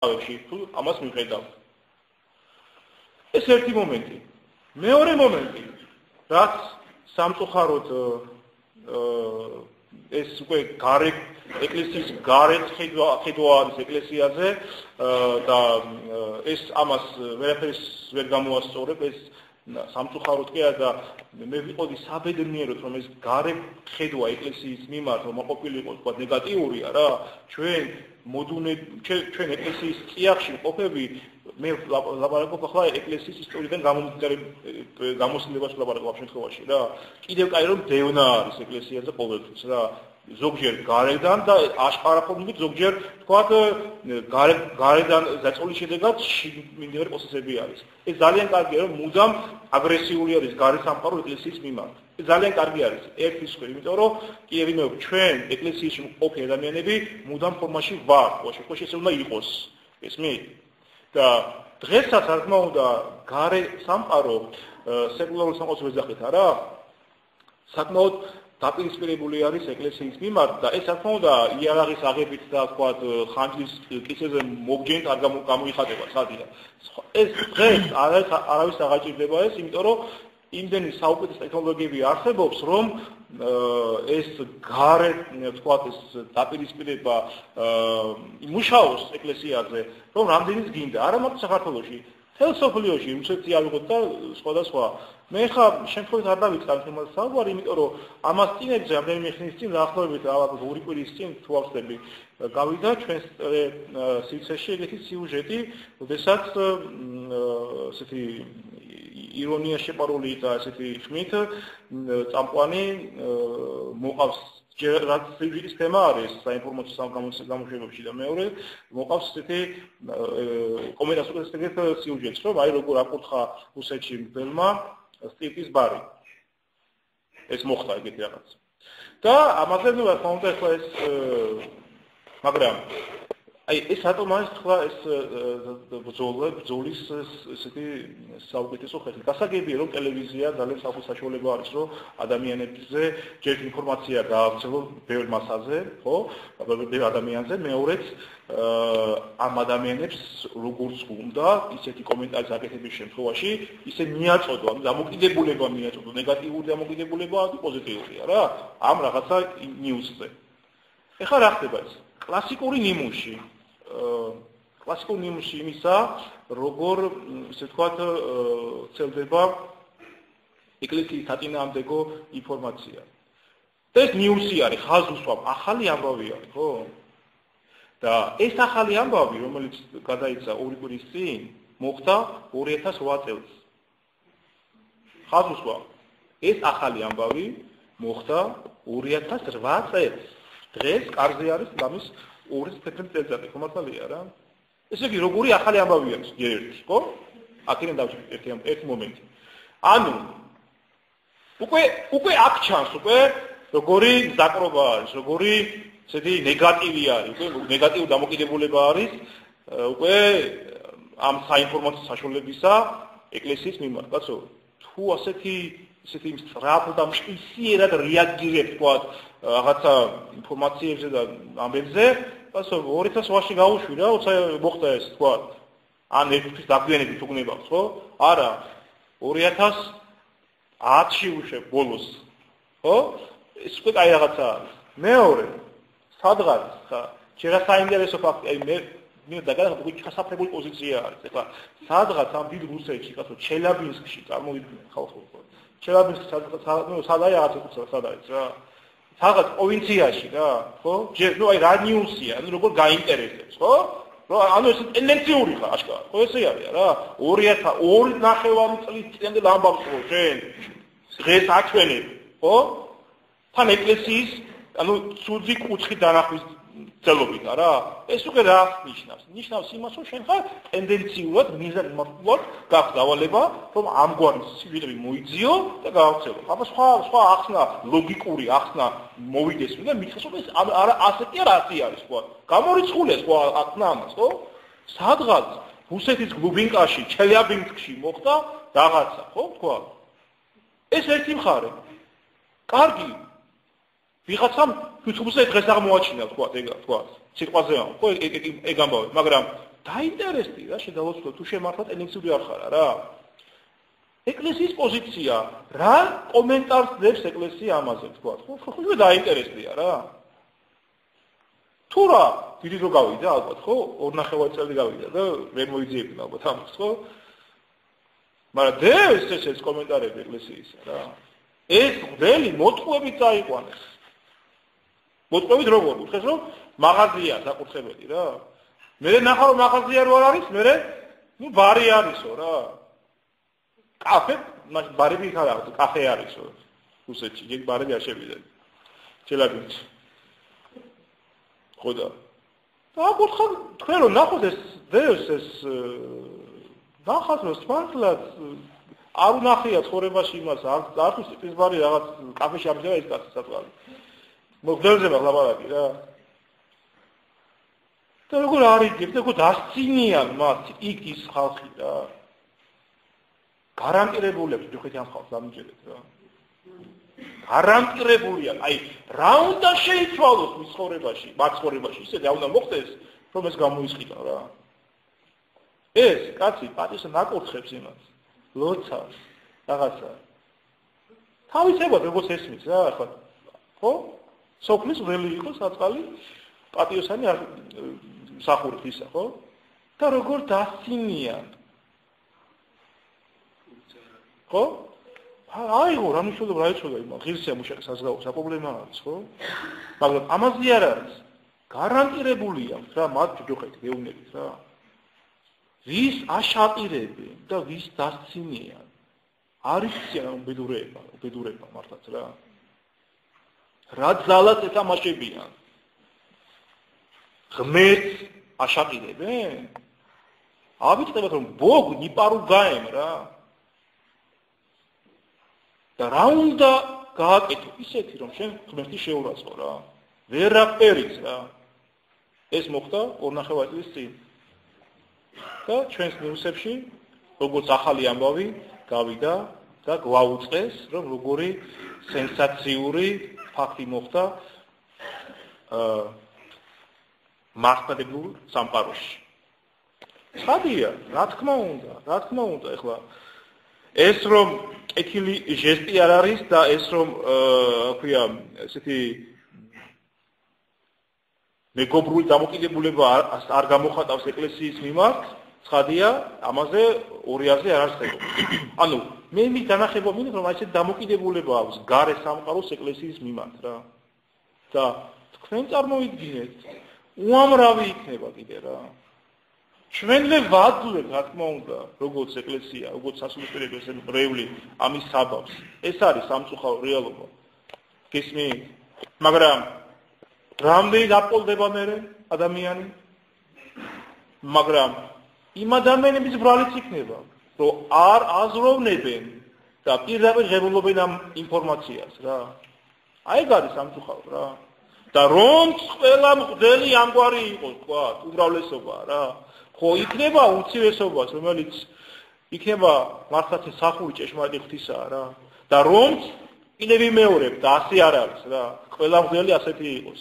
თავებში თუ ამას მივხედავთ. ეს ერთი მომენტი. მეორე მომენტი, რაც სამწუხაროდ ეს უკვე ეკლესიის გარეთ ხედვა არის ეკლესიაზე და ეს ამას ვერაფერს ვერ გამოასწორებ ეს სამწუხაროდ კი არა და მე ვიყოდი საბედნიეროდ რომ ეს გარეთ ხედვა ეკლესიის მიმართ რომ ყოფილი იყოს თქვა ნეგატიურია რა ჩვენ ეკლესიის წიაღში ყოფები მე ლაპარაკობ ახლა ეკლესიის ისტორიიდან გამოსულებაში ლაპარაკობ შემთხვევაში რა კიდევ კაი რომ დევნა არის ეკლესიაზე ყოველთვის რა ზოგჯერ გარედან და აშყარაფორმით ზოგჯერ თქვათ გარედან დაწოლის შედეგად მიმდინარე პროცესები არის ეს ძალიან კარგია რომ მუდამ აგრესიული არის გარე სამყარო ეკლესიის მიმართ ეს ძალიან კარგი არის ერთის მხრივ იმიტომ რომ კი ვინმე ჩვენ ეკლესიაში მყოფი ადამიანები მუდამ ფორმაში ვარ ხო ესე უნდა იყოს ესმით და დღესაც რა თქმა უნდა გარე სამყარო სეკულარულ სამყაროს ვეძახით არა საკმაოდ დაპირისპირებული არის ეკლესიის მიმართ და ეს რა თქმა უნდა იარაღის აღებით და თქვათ ხანჯლის კისერზე მოგჯენთ არ გამოიხატება სადია ეს დღეს არავის აღაჭირდება ეს იმიტომ რომ იმდენი საუკეთესო ტექნოლოგიები არსებობს რომ ეს გარე თქვათ ეს დაპირისპირება იმუშაოს ეკლესიაზე რომ რამდენიც გინდა არა მარტო საქართველოში თელსოფლიოში რუსეთში არ ვიყოთ და სხვადასხვა მე ხა შემთხვევით არ დავიწყავ იმას საუბარი იმიტომ რომ ამას წინებზე რამდენიმე ხნის წინ დაახლოებით ალბათ 2 კვირის წინ თუ ავსდები გავიდა ჩვენს სივრცეში ეგეთი სიუჟეტი როდესაც ესეთი ირონია შეპარული და ესეთი ხმით წამყვანი მოყავს რაც სიუჟეტის თემა არის საინფორმაციო გამოშვებებში და მეორე მოყავს ესეთი კომენტარს ესეთ სიუჟეტს რომ აი როგორ აკურთხა რუსეთში მგელმა სტიპის ბარი ეს მოხდა ეგეთი რაღაც და ამაზე ნუ რა თქმა უნდა ახლა ეს მაგრამ აი ეს რატომ არის თქვა ეს ბრძოლის ესეთი საუკეთესო ხერხი გასაგებია რომ ტელევიზია ძალიან საუკეთესო საშუალება არის რომ ადამიანებზე ჯერ ინფორმაცია გაავრცელოს ბევრ მასაზე ხო ბევრ ადამიანზე მეორეც ამ ადამიანებს როგორც უნდა ისეთი კომენტარის აკეთების შემთხვევაში ისე მიაწოდო ანუ დამოკიდებულება მიაწოდო ნეგატიური დამოკიდებულება ან პოზიტიურია რა ამ რაღაცა ნიუსზე ეხლა რა ხდება ეს კლასიკური ნიმუში იმისა როგორ ესე ვთქვათ ცელდება ეკლესიის საწინააღმდეგო ინფორმაცია და ეს ნიუსი არის ხაზუსვამ ახალი ამბავი არის ხო და ეს ახალი ამბავი რომელიც გადაიცა 2 კვირის წინ მოხდა 2008 წელს ხაზუსვა ეს ახალი ამბავი მოხდა 2008 წელს დღეს კარზე არის გამის 2 წელიწადი ხო მართალია რა ესე იგი როგორი ახალი ამბავი არის ერთი ხო აქედან დავჭირეთ ერთი მომენტი ანუ უკვე აქ ჩანს უკვე როგორი დაკრობა არის როგორი ესეთი ნეგატივი არის უკვე ნეგატიური დამოკიდებულება არის უკვე ამ საინფორმაციო საშუალებისა ეკლესიის მიმართ კაცო თუ ასეთი სწრაფ და მშვიდიერად რეაგირებს თქვა რაღაცა ინფორმაციებზე და ამბებზე ასე 2008-ში გაუშვი რა მოხდა ეს თქვა ან ერთის დაგვიანებით უგნებავს ხო არა 2010-ში უშვებ ბოლოს ხო ეს უკვე აი რაღაცა არის მეორე სადღაც ხა შეიძლება საინტერესო ფაქტი აი მე დაგადა უკვე ჩასაფრებული პოზიცია არის ეხლა სადღაც ამ დიდ რუსეთში კაცო ჩელაბინსკში წარმოვიდგინე ხალხო ჩელაბინსკი სადაა რაღაცა სადაა რა სადღაც პროვინციაში რა ხო ნუ აი რა ნიუსია ანუ როგორ გაინტერესებს ხო ანუ ეს ტენდენციური ხარ აშკარა ხო ესე არის რა 2002 ნახევარი წლის წინდელ ამბავს ხო შენ დღეს აჩვენებ ხო თან ეკლესიის ანუ ცუდი კუთხი დანახვის ცელობით არა ეს უკვე რა ნიშნავს იმას რომ შენ ხარ ტენდენციულად მიზანმიმართულად გაქვს დავალება რომ ამგვარი სიუჟეტები მოიძიო და გაავრცელო აბა სხვა ახსნა ლოგიკური ახსნა მოვიდეს და მითხეს რომ ეს არა ასეთი არ არის თქვა გამორიცხულია სხვა ახსნა ამას ხო სადღაც რუსეთის გლუბინკაში ჩელიაბინსკში მოხდა რაღაცა ხო თქვა ეს ერთი მხარე კარგი ვიღაცამ YouTube-ზე დღეს აღმოაჩინა თქვა სიტყვაზე ხო ეგ ამბავი მაგრამ დაინტერესდი რა შედავოცვლო თუ შემართლა ტენდენციური არ ხარ რა. ეკლესიის პოზიცია რა კომენტარს დებს ეკლესია ამაზე თქვა. ხო დაინტერესდია რა. თუ რა დიდი რო გავიდა ალბათ ხო 2.5 წელი გავიდა და ვერ მოიძიებდნენ ალბათ ამას ხო? მაგრამ დევს ეს კომენტარები ეკლესიისა რა. ეს გდელი მოტყუებით წაიყვანეს. მოტყუებით როგორ უთხეს რომ მაღაზია საკურთხეველი რა. მე ნახავ რომ მაღაზია რო არ არის, მე ნუ ბარი არისო რა. კაფე, ბარები ხარ აქვს, კაფე არისო. რუსეთში ეგ ბარები არ შევიდნენ. ჩელაბინში. ხოდა. აკურთხა თქვენ რომ ნახოთ ეს დევს ეს ნახოთ რომ სპარტლად არ უნახია ცხოვრებაში იმას არ თუ სიტყვის ბარი რაღაც კაფეში ამჟამად ის კაცი საწვავი. მოგდელზე ლაპარაკი რა. და როგორ არის იქ და როგორ დასცინიან მას იქ ის ხალხი რა. გარანტირებულებს ჯოხეთი ამ ხალხს ამიჯერეთ რა. გარანტირებულია. აი რა უნდა შეიცვალოს მის ცხოვრებაში, მათ ცხოვრებაში ისე რა უნდა მოხდეს, რომ ეს გამოისყიდო რა. ეს კაცი პატის ნაკურთხებს იმას. ლოცავს რაღაცა. თავისებად როგორც ესმის რა, ხო? ხო? სოფლის ველი იყო საწყალი პატიოსანი მსახურით ისა, ხო? და როგორ დასცინიან. ხო? აიღო, რა მნიშვნელობა რა ეწოდა იმ ღირსია მუშაკის საზღაო, საპრობლემო არის, ხო? მაგრამ ამაზე არ არის. გარანტირებულია რა მათ ჯოხეთ გეუნებით რა. ვის აშაყირებენ და ვის დასცინიან. არის უბედურება მართლაც რა. რა ძალად ეთამაშებიან. ღმერთს აშაყირებენ? ავიწყებათ რომ ბოგ ნიპარუ გაემ რა. და რა უნდა გააკეთო ისეთი რომ შენ ღმერთი შეურაცხო რა. ვერაფერიც რა. ეს მოხდა 2.5 წლის წინ. და ჩვენს ნიუსებში როგორც ახალი ამბავი გავიდა და გვაუწყეს რომ როგორი სენსაციური ფაქტი მოხდა მართლმადიდებლურ სამყაროში. ხადია, რა თქმა უნდა, ეხლა ეს რომ ეკილი ჟესტი არ არის და ეს რომ ქვია ესეთი მეგობრული დამოკიდებულება არ გამოხატავს ეკლესიის მიმართ, ცხადია, ამაზე ორი აზრი არ არსებობს. ანუ მე მის განახება მინდა რომ ასეთ დამოკიდებულება აქვს გარე სამყაროს ეკლესიის მიმართ რა. და თქვენ წარმოიდგინეთ, უამრავი იქნება კიდე რა. ჩვენვე ვაძლევთ, რა თქმა უნდა, როგორც ეკლესია, როგორც სასულიერო მრევლი ამის საბაბს. ეს არის სამწუხარო რეალობა. გესმით? მაგრამ რამდენი დაპყრობა მე ადამიანი? მაგრამ იმ ადამიანების ბრალიც იქნება, რომ არ აზროვნებენ და პირდაპირ ღებულობენ ამ ინფორმაციას რა. აი ეგ არის სამწუხარო რა. და რომ ყველა მღვდელი ამგვარი იყოს, თქვა, უმრავლესობა რა. ხო იქნება უცივესობას, რომელიც იქნება მართლაც სახური ჭეშმარიტი ღვთისაა რა. და რომ კიდევ ვიმეორებ და ასე არ არის რა. ყველა მღვდელი ასეთი იყოს.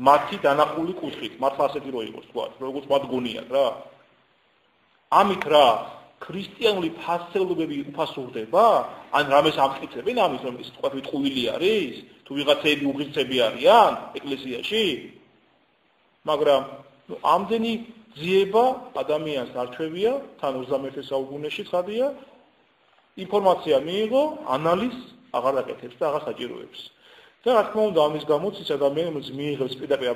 მათი დანახული კუთხით, მართლა ასეთი რო იყოს, თქვა, როგორც მათ გონიათ რა. ამით რა ქრისტიანული ფასეულობები უფასურდება? ან რამეს ამტკიცებენ ამის, რომ ის თქვა ვიტყუილი არის? თუ ვიღაცები უღირსები არიან ეკლესიაში? მაგრამ ამდენი ძიება ადამიანს არ ჩვევია, თან 21 საუკუნეში ცხადია, ინფორმაცია მიიღო, ანალიზ აღარ აკეთებს და აღარ საჭიროებს. და რა თქმა უნდა ამის გამოც ის ადამიანი, რომელიც მიიღებს პირდაპირ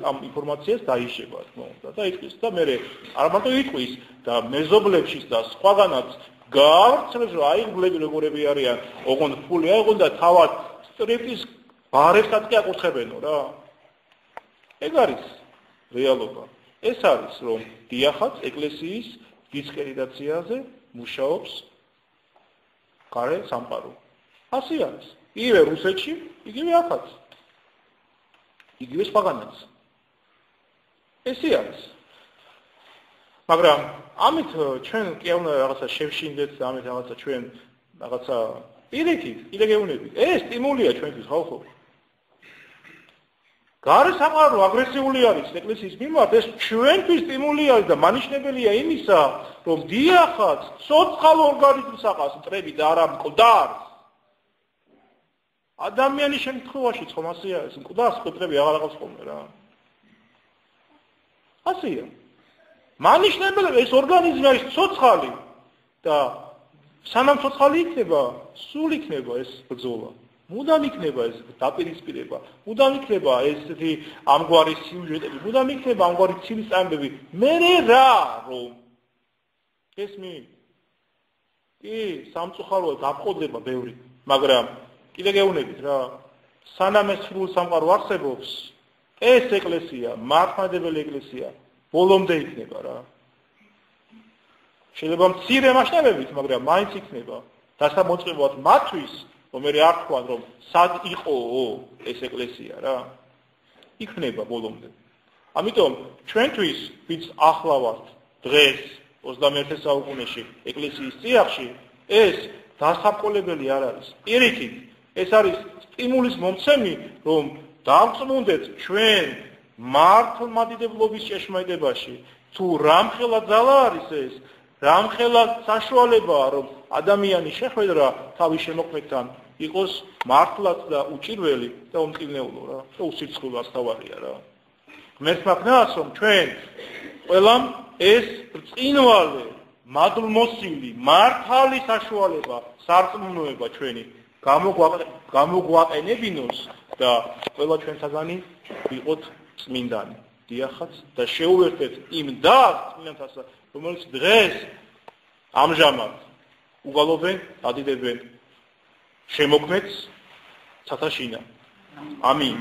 ამ ინფორმაციას დაიშება, რა თქმა უნდა, და იტყვის და მე არ მარტო იტყვის და მეზობლებშიც და სხვაგანაც გავრცელებს, რომ აი გლები როგორები არიან, ოღონდ ფული აიღონ და თავად სტრიპტის ბარებსაც კი აკურთხებენო რა. ეგ არის რეალობა. ეს არის რომ დიახაც ეკლესიის დისკრედიტაციაზე მუშაობს გარე სამყარო. ასე არის. იგივე რუსეთში, იგივე ახაც. იგივე სხვაგანაც. ესე არის. მაგრამ ამით ჩვენ კი არ უნდა რაღაცა შევშინდეთ და ამით რაღაცა ჩვენ რაღაცა პირიქით, კიდე გეუბნებით. ეს სტიმულია ჩვენთვის ხალხო. გარე საყარო აგრესიული არის ეკლესიის მიმართ, ეს ჩვენთვის სტიმული არის და მანიშნებელია იმისა, რომ დიახაც, სოციალურ ორგანიზმს აყავს მტრები და არა მკვდარს. ადამიანის შემთხვევაშიც ხომ ასეა, ეს მკვდარს მტრები აღარ აყავს ხოლმე რა. ასეა. მანიშნებელია ეს ორგანიზმი არის ცოცხალი და სანამ ცოცხალი იქნება, სულ იქნება ეს ბრძოლა. მუდამ იქნება ეს დაპირისპირება, მუდამ იქნება ესეთი ამგვარი სიუჟეტები, მუდამ იქნება ამგვარი ცილის წამებები. მერე რა, რომ ესმი კი სამწუხაროა დაპყრობა ბევრი, მაგრამ კიდე გეუბნებით რა, სანამ ეს სრულ სამყარო არსებობს, ეს ეკლესია, მართლმადიდებელი ეკლესია, ბოლომდე იქნება რა. შეიძლება მცირე მასშტაბებით, მაგრამ მაინც იქნება. დასამოწმებლად მათთვის რომ მე არ თქვა რომ სად იყო ეს ეკლესია რა იქნება ბოლომდე. ამიტომ ჩვენთვის ვინც ახლა ვართ დღეს 21 საუკუნეში ეკლესიის წიაღში ეს დასაყოლებელი არ არის. პირიქით ეს არის სტიმულის მომცემი რომ დავწმუნდეთ ჩვენ მართლმადიდებლობის ჭეშმარიტებაში თუ რამხელა ძალა არის ეს რამხელა საშუალებაა რომ ადამიანი შეხვედრა თავის შემოქმედთან იყოს მართლაც და უჭირველი და უმტკივნეულო რა და უსიცხოვლო ასთავარია რა. ღმერთმა ქნას რომ ჩვენ ყველამ ეს წინვალე მადლმოსილი მართალი საშუალება სარწმუნოება ჩვენი გამოგვაყენებინოს და ყველა ჩვენთაგანი ვიყოთ წმინდანი. დიახაც და შეუერთეთ იმ წმინდანთას რომელიც დღეს ამჟამად უგალობენ, ადიდებენ შემოქმედს ცათაშინა. ამინ.